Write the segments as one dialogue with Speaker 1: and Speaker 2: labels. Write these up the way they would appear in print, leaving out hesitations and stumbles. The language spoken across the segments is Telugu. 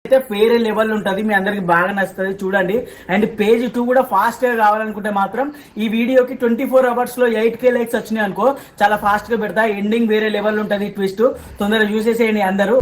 Speaker 1: అయితే వేరే లెవెల్ ఉంటుంది, మీ అందరికి బాగా నచ్చుతుంది చూడండి. అండ్ పేజ్ 2 కూడా ఫాస్ట్ గా కావాలనుకుంటే మాత్రం ఈ వీడియోకి 24 అవర్స్ లో 8K లైక్స్ వచ్చినాయి అనుకో, చాలా ఫాస్ట్ గా పెడతా. ఎండింగ్ వేరే లెవెల్ ఉంటుంది, ట్విస్ట్. తొందరగా చూసేసేయండి అందరూ.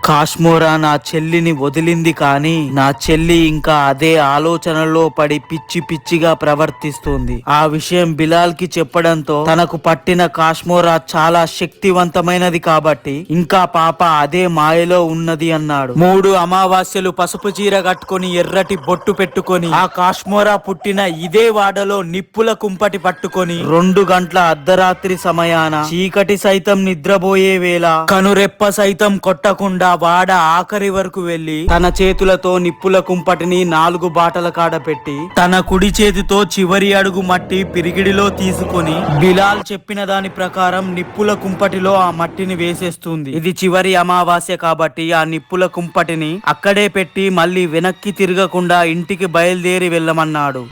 Speaker 2: కాశ్మోరా నా చెల్లిని వదిలింది, కానీ నా చెల్లి ఇంకా అదే ఆలోచనలో పడి పిచ్చి పిచ్చిగా ప్రవర్తిస్తుంది. ఆ విషయం బిలాల్ కి చెప్పడంతో తనకు పట్టిన కాశ్మోరా చాలా శక్తివంతమైనది కాబట్టి ఇంకా పాప అదే మాయలో ఉన్నది అన్నాడు. 3 అమావాస్యలు పసుపు చీర కట్టుకొని ఎర్రటి బొట్టు పెట్టుకొని ఆ కాశ్మోరా పుట్టిన ఇదే వాడలో నిప్పుల కుంపటి పట్టుకొని 2 గంటల అర్ధరాత్రి సమయాన చీకటి సైతం నిద్రపోయే వేళ కనురెప్ప సైతం కొట్టకుండా వాడ ఆఖరి వరకు వెళ్లి తన చేతులతో నిప్పుల కుంపటిని 4 బాటల కాడ పెట్టి తన కుడి చేతితో చివరి అడుగు మట్టి పిరిగిడిలో తీసుకొని బిలాల్ చెప్పిన దాని ప్రకారం నిప్పుల కుంపటిలో ఆ మట్టిని వేసేస్తుంది. ఇది చివరి అమావాస్య కాబట్టి ఆ నిప్పుల కుంపటిని అక్కడే పెట్టి మళ్ళీ వెనక్కి తిరగకుండా ఇంటికి బయలుదేరి వెళ్ళమన్నాడు.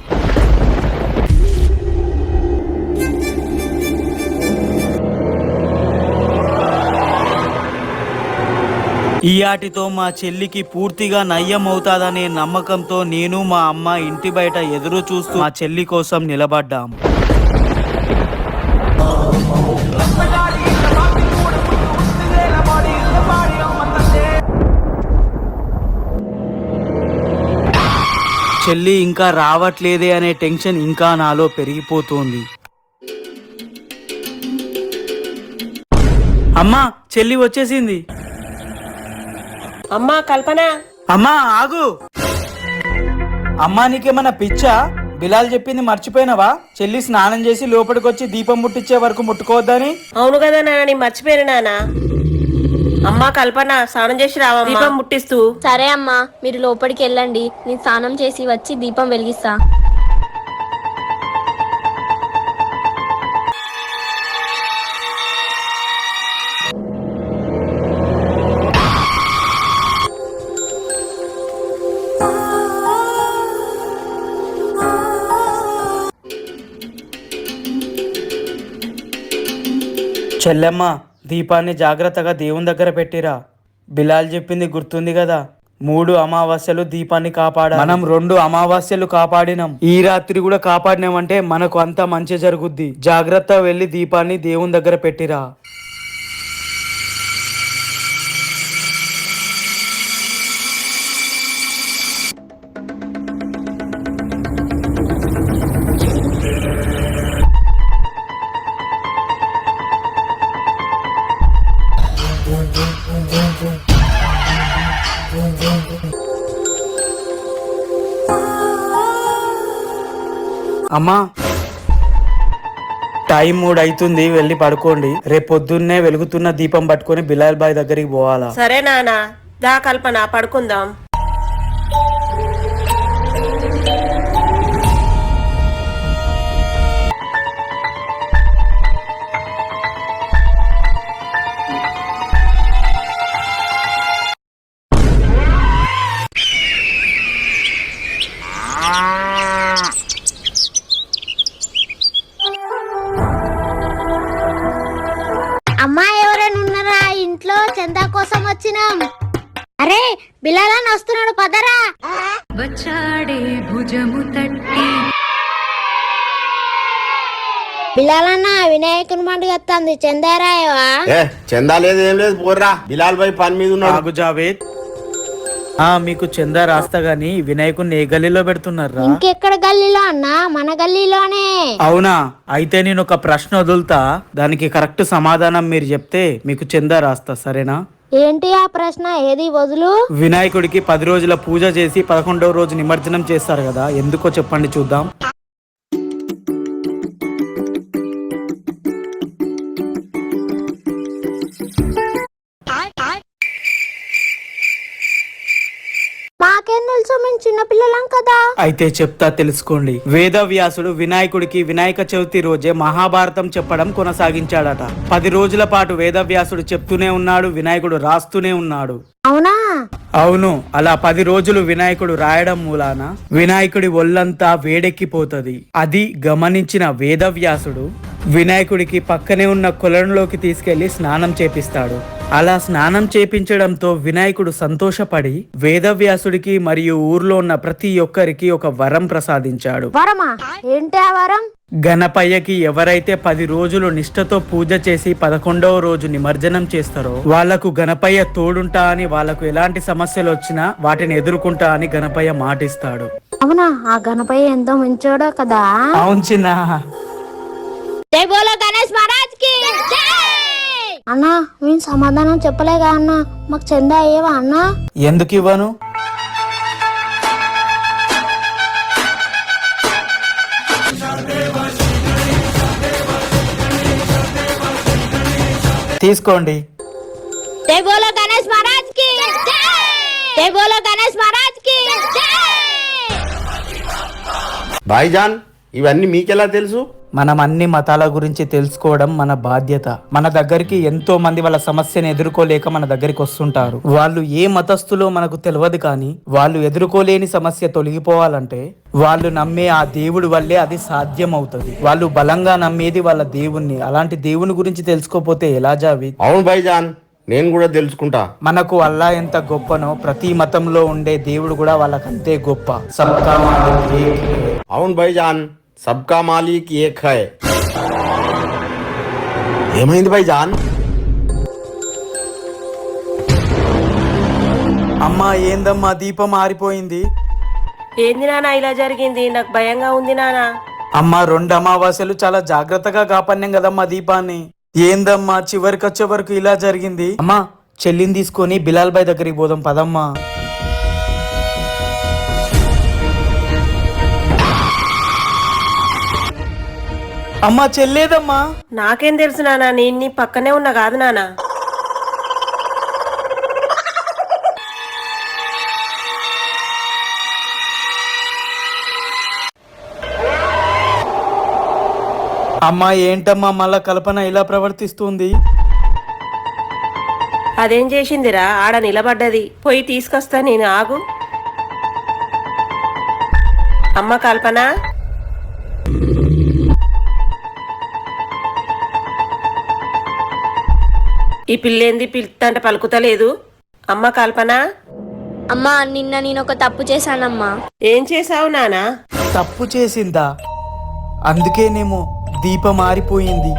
Speaker 2: ఈ ఆటితో మా చెల్లికి పూర్తిగా నయ్యం అవుతాదనే నమ్మకంతో నేను మా అమ్మ ఇంటి బయట ఎదురు చూస్తూ మా చెల్లి కోసం నిలబడ్డాం. చెల్లి ఇంకా రావట్లేదే అనే టెన్షన్ ఇంకా నాలో పెరిగిపోతుంది. అమ్మా, చెల్లి వచ్చేసింది.
Speaker 3: అమ్మా కల్పన,
Speaker 2: అమ్మా ఆగు. అమ్మా నీకేమన్నా పిచ్చా? బిలాల్ చెప్పింది మర్చిపోయినవా? చెల్లి స్నానం చేసి లోపలికొచ్చి దీపం ముట్టించే వరకు ముట్టుకోవద్దని.
Speaker 3: అవును కదా నాన్న, నీ మర్చిపోయిన నాన్న. అమ్మా కల్పన, స్నానం చేసి రావా, దీపం ముట్టిస్తూ.
Speaker 4: సరే అమ్మా, మీరు లోపలికి వెళ్ళండి, నేను స్నానం చేసి వచ్చి దీపం వెలిగిస్తా.
Speaker 2: చెల్లెమ్మ, దీపాన్ని జాగ్రత్తగా దేవుని దగ్గర పెట్టిరా. బిలాల్ చెప్పింది గుర్తుంది కదా, 3 అమావాస్యలు దీపాన్ని కాపాడా. మనం 2 అమావాస్యలు కాపాడినాం, ఈ రాత్రి కూడా కాపాడినామంటే మనకు అంత మంచి జరుగుద్ది. జాగ్రత్తగా వెళ్ళి దీపాన్ని దేవుని దగ్గర పెట్టిరా. అమ్మా, టైం 3 అవుతుంది, వెళ్ళి పడుకోండి. రేపు పొద్దున్నే వెలుగుతున్న దీపం పట్టుకొని బిలాల్ బాయ్ దగ్గరికి పోవాలా.
Speaker 3: సరే నాన్న, దా కల్పన పడుకుందాం.
Speaker 4: అమ్మా, ఎవరైనా ఉన్నారా ఇంట్లో? చందా కోసం వచ్చినాం. అరే బిలాల్ అని వస్తున్నాడు, పదరా.
Speaker 5: వచ్చాడే భుజము తట్టి.
Speaker 4: బిలాల్ అన్న, వినాయకుని పండుగ వస్తుంది, చందారాయవా?
Speaker 6: చందా లేదు, ఏం లేదు, పోర్రా. బిలాల్ భాయ్ పని మీద ఉన్నాడు.
Speaker 2: జావేద్, మీకు చందా రాస్తా గాని వినాయకుడిని ఏ గల్లీలో పెడుతున్నారా?
Speaker 4: ఇంకెక్కడ గల్లీలో అన్నా? మన గల్లీలోనే.
Speaker 2: అవునా? అయితే నేను ఒక ప్రశ్న వదులుతా, దానికి కరెక్ట్ సమాధానం మీరు చెప్తే మీకు చందా రాస్తా, సరేనా?
Speaker 4: ఏంటి ఆ ప్రశ్న? ఏది వదులు.
Speaker 2: వినాయకుడికి 10 రోజుల పూజ చేసి 11వ రోజు నిమజ్జనం చేస్తారు కదా, ఎందుకో చెప్పండి చూద్దాం.
Speaker 4: మాకేం తెలుసు, మేము చిన్నపిల్లలం కదా.
Speaker 2: అయితే చెప్తా, తెలుసుకోండి. వేదవ్యాసుడు వినాయకుడికి వినాయక చవితి రోజే మహాభారతం చెప్పడం కొనసాగించాడట. 10 రోజుల పాటు వేదవ్యాసుడు చెప్తూనే ఉన్నాడు, వినాయకుడు రాస్తూనే ఉన్నాడు.
Speaker 4: అవునా?
Speaker 2: అవును. అలా 10 రోజులు వినాయకుడు రాయడం మూలాన వినాయకుడి ఒళ్ళంతా వేడెక్కిపోతది. అది గమనించిన వేదవ్యాసుడు వినాయకుడికి పక్కనే ఉన్న కొలంలోకి తీసుకెళ్లి స్నానం చేపిస్తాడు. అలా స్నానం చేపించడంతో వినాయకుడు సంతోషపడి వేదవ్యాసుడికి మరియు ఊర్లో ఉన్న ప్రతి ఒక్కరికి ఒక వరం ప్రసాదించాడు.
Speaker 4: వరమా? ఏంటి ఆ వరం?
Speaker 2: గణపయ్యకి ఎవరైతే 10 రోజులు నిష్ఠతో పూజ చేసి 11వ రోజు నిమజ్జనం చేస్తారో వాళ్లకు గణపయ్య తోడుంటా అని, వాళ్లకు ఎలాంటి సమస్యలు వచ్చినా వాటిని ఎదుర్కొంటా అని గణపయ్య మాటిస్తాడు.
Speaker 4: అవునా? ఆ గణపయ్య ఎంతో మంచోడో కదా.
Speaker 2: అవును చిన్న.
Speaker 4: జై బోలో గణేష్ మహారాజ్ కి జై. అన్నా నేను సమాధానం చెప్పలేగా అన్నా, మాకు చందా అయ్యేవా అన్నా?
Speaker 2: ఎందుకు ఇవ్వను? తీసుకోండి.
Speaker 4: జై బోలో గణేష్ మహారాజ్ కి జై. జై బోలో గణేష్ మహారాజ్ కి జై.
Speaker 6: భాయిజాన్ ఇవన్నీ మీకెలా తెలుసు?
Speaker 2: మనం అన్ని మతాల గురించి తెలుసుకోవడం మన బాధ్యత. మన దగ్గరికి ఎంతో మంది వాళ్ళ సమస్యను ఎదుర్కోలేక మన దగ్గరికి వస్తుంటారు. వాళ్ళు ఏ మతస్థులో మనకు తెలియదు, కానీ వాళ్ళు ఎదుర్కోలేని సమస్య తొలగిపోవాలంటే వాళ్ళు నమ్మే ఆ దేవుడి వల్లే అది సాధ్యం అవుతుంది. వాళ్ళు బలంగా నమ్మేది వాళ్ళ దేవుణ్ణి. అలాంటి దేవుని గురించి తెలుసుకోపోతే ఎలా జావి?
Speaker 6: అవును భాయిజాన్, నేను కూడా తెలుసుకుంటా.
Speaker 2: మనకు అల్లా ఎంత గొప్పనో ప్రతి మతంలో ఉండే దేవుడు కూడా వాళ్ళకంతే గొప్ప. సబ్కా మాలిక్ ఏక్ హై.
Speaker 6: అవును భాయిజాన్, సబ్కా మాలిక్ ఏక్ హై. ఏమైంది భాయిజాన్?
Speaker 2: అమ్మా ఏందమ్మా దీపం ఆరిపోయింది?
Speaker 3: ఏంది నానా ఇలా జరిగింది? నాకు భయంగా ఉంది నానా.
Speaker 2: అమ్మా 2 అమావాస్యలు చాలా జాగ్రత్తగా కాపాడినాం కదమ్మా దీపాన్ని. ఏందమ్మా చివరికి వరకు ఇలా జరిగింది? అమ్మా చెల్లిని తీసుకొని బిలాల్ బాయ్ దగ్గరికి పోదాం పదమ్మా. అమ్మా చెల్లేదమ్మా.
Speaker 3: నాకేం తెలుసు నానా, నేను నీ పక్కనే ఉన్నా కాదు నానా.
Speaker 2: అమ్మా ఏంటమ్మా మళ్ళా కల్పన ఇలా ప్రవర్తిస్తుంది?
Speaker 3: అదేం చేసిందిరా? ఆడ నిలబడ్డది, పోయి తీసుకొస్తా నేను, ఆగు. అమ్మ కల్పన, ఈ పిల్లేంది పిలుస్తంటే పలుకుతలేదు? అమ్మ కల్పన.
Speaker 4: అమ్మా నిన్న నేను ఒక తప్పు చేశానమ్మా.
Speaker 3: ఏం చేసావు నానా?
Speaker 2: తప్పు చేసిందా? అందుకేనేమో దీపం ఆరిపోయింది.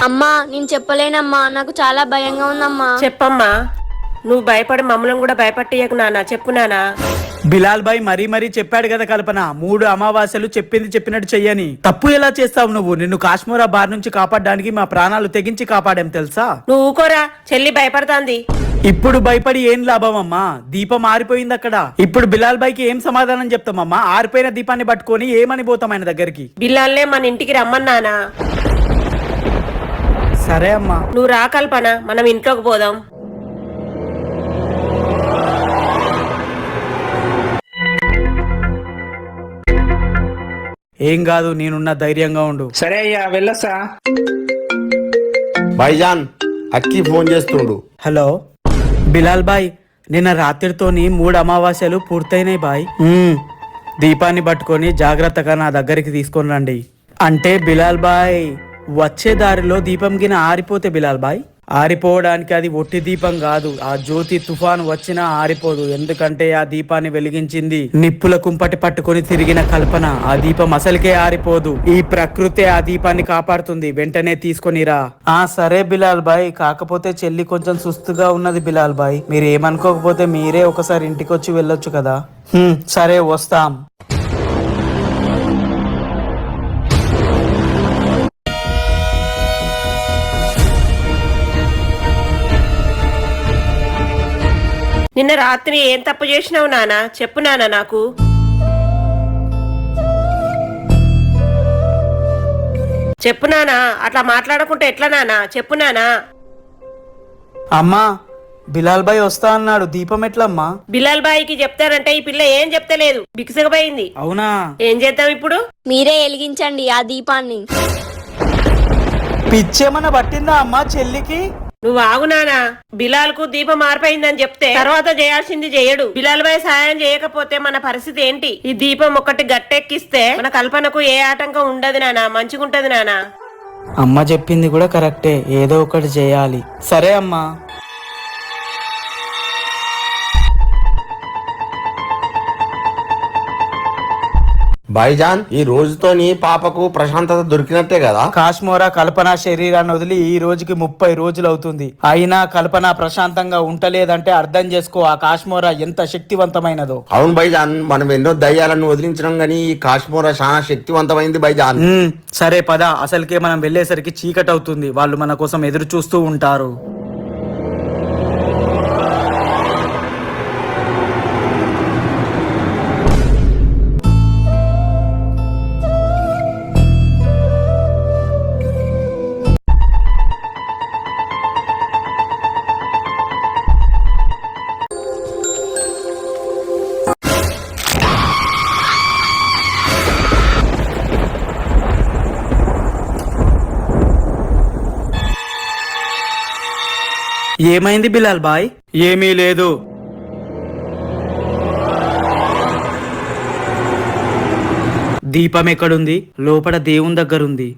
Speaker 4: అమ్మా నేను చెప్పలేనమ్మా, నాకు చాలా భయంగా ఉందమ్మా.
Speaker 3: చెప్పమ్మా. నువ్వు భయపడి మమ్మల్ని కూడా భయపట్టేయకు నానా, చెప్పు నానా.
Speaker 2: బిలాల్ బాయ్ మరీ చెప్పాడు కదా కల్పన, 3 అమావాస్యలు చెప్పింది చెప్పినట్టు చెయ్యని. తప్పు ఎలా చేస్తావు నువ్వు? నిన్ను కాశ్మీరా బార్ నుంచి కాపాడడానికి మా ప్రాణాలు తెగించి కాపాడాం తెలుసా?
Speaker 3: నువ్వు ఊకోరా, చెల్లి భయపడతాంది.
Speaker 2: ఇప్పుడు భయపడి ఏం లాభం అమ్మా? దీపం ఆరిపోయింది అక్కడ. ఇప్పుడు బిలాల్ బాయ్కి ఏం సమాధానం చెప్తామమ్మా? ఆరిపోయిన దీపాన్ని పట్టుకొని ఏమని పోతాం ఆయన దగ్గరికి?
Speaker 3: బిల్లాల్నే మన ఇంటికి రమ్మన్నానా.
Speaker 2: సరే అమ్మా.
Speaker 3: నువ్వు రా కల్పన, మనం ఇంట్లోకి పోదాం.
Speaker 2: ఏం కాదు, నేనున్న ధైర్యంగా ఉండు.
Speaker 7: సరే అయ్యా వెళ్ళొస్తా.
Speaker 6: భాయిజాన్ అక్కి ఫోన్ చేస్తుండు.
Speaker 2: హలో బిలాల్ బాయ్, నిన్న రాత్రితోని 3 అమావాస్యలు పూర్తయినాయి బాయ్. దీపాన్ని పట్టుకొని జాగ్రత్తగా నా దగ్గరికి తీసుకొని రండి. అంటే బిలాల్ బాయ్ వచ్చే దారిలో దీపం గిన ఆరిపోతే బిలాల్ బాయ్, ఆరిపోవడానికి అది ఒట్టి దీపం కాదు. ఆ జ్యోతి తుఫాను వచ్చినా ఆరిపోదు. ఎందుకంటే ఆ దీపాన్ని వెలిగించింది నిప్పుల కుంపటి పట్టుకొని తిరిగిన కల్పన. ఆ దీపం అసలుకే ఆరిపోదు. ఈ ప్రకృతి ఆ దీపాన్ని కాపాడుతుంది. వెంటనే తీసుకొనిరా. సరే బిలాల్ బాయ్, కాకపోతే చెల్లి కొంచెం సుస్తుగా ఉన్నది బిలాల్ బాయ్. మీరు ఏమనుకోకపోతే మీరే ఒకసారి ఇంటికి వచ్చి వెళ్ళొచ్చు కదా. సరే వస్తాం.
Speaker 3: నిన్న రాత్రి ఏం తప్పు చేసినావు నానా? చెప్పు నానా నాకు. చెప్పు నానా, అట్లా మాట్లాడకుంటే ఎట్లా నానా? చెప్పు నానా.
Speaker 2: అమ్మా బిలాల్ బాయ్ వస్తా అన్నాడు. దీపం ఎట్లమ్మా?
Speaker 3: బిలాల్ బాయికి చెప్తారంటే ఈ పిల్ల ఏం చెప్తలేదు, బిగుసకపోయింది.
Speaker 2: అవునా?
Speaker 3: ఏం చేద్దాం ఇప్పుడు?
Speaker 4: మీరే వెలిగించండి ఆ దీపాన్ని.
Speaker 2: పిచ్చేమన్నా పట్టిందా అమ్మా చెల్లికి?
Speaker 3: నువ్వు ఆగు నానా. బిలాల్ కు దీపం మారిపోయిందని చెప్తే తర్వాత చేయాల్సింది చేయడు. బిలాల్ బాయ్ సాయం చేయకపోతే మన పరిస్థితి ఏంటి? ఈ దీపం ఒకటి గట్టెక్కిస్తే మన కల్పనకు ఏ ఆటంకం ఉండదు నానా, మంచిగుంటది నానా.
Speaker 2: అమ్మ చెప్పింది కూడా కరెక్టే, ఏదో ఒకటి చేయాలి. సరే అమ్మా.
Speaker 6: భాయిజాన్, ఈ రోజుతో నీ పాపకు ప్రశాంతత దొరికినట్టే కదా?
Speaker 2: కాశ్మోరా కల్పన శరీరాన్ని వదిలి ఈ రోజుకి 30 రోజులు అవుతుంది. అయినా కల్పన ప్రశాంతంగా ఉంటలేదంటే అర్థం చేసుకో ఆ కాశ్మోరా ఎంత శక్తివంతమైనదో.
Speaker 6: అవును భాయిజాన్, మనం ఎన్నో దయ్యాలను వదిలించడం గానీ ఈ కాశ్మోరా చాలా శక్తివంతమైంది భాయిజాన్.
Speaker 2: సరే పద, అసలుకే మనం వెళ్ళేసరికి చీకటి అవుతుంది, వాళ్ళు మన కోసం ఎదురు చూస్తూ ఉంటారు. ఏమైంది బిలాల్ బాయ్? ఏమీ లేదు. దీపం ఎక్కడుంది? లోపల దేవుని దగ్గర ఉంది.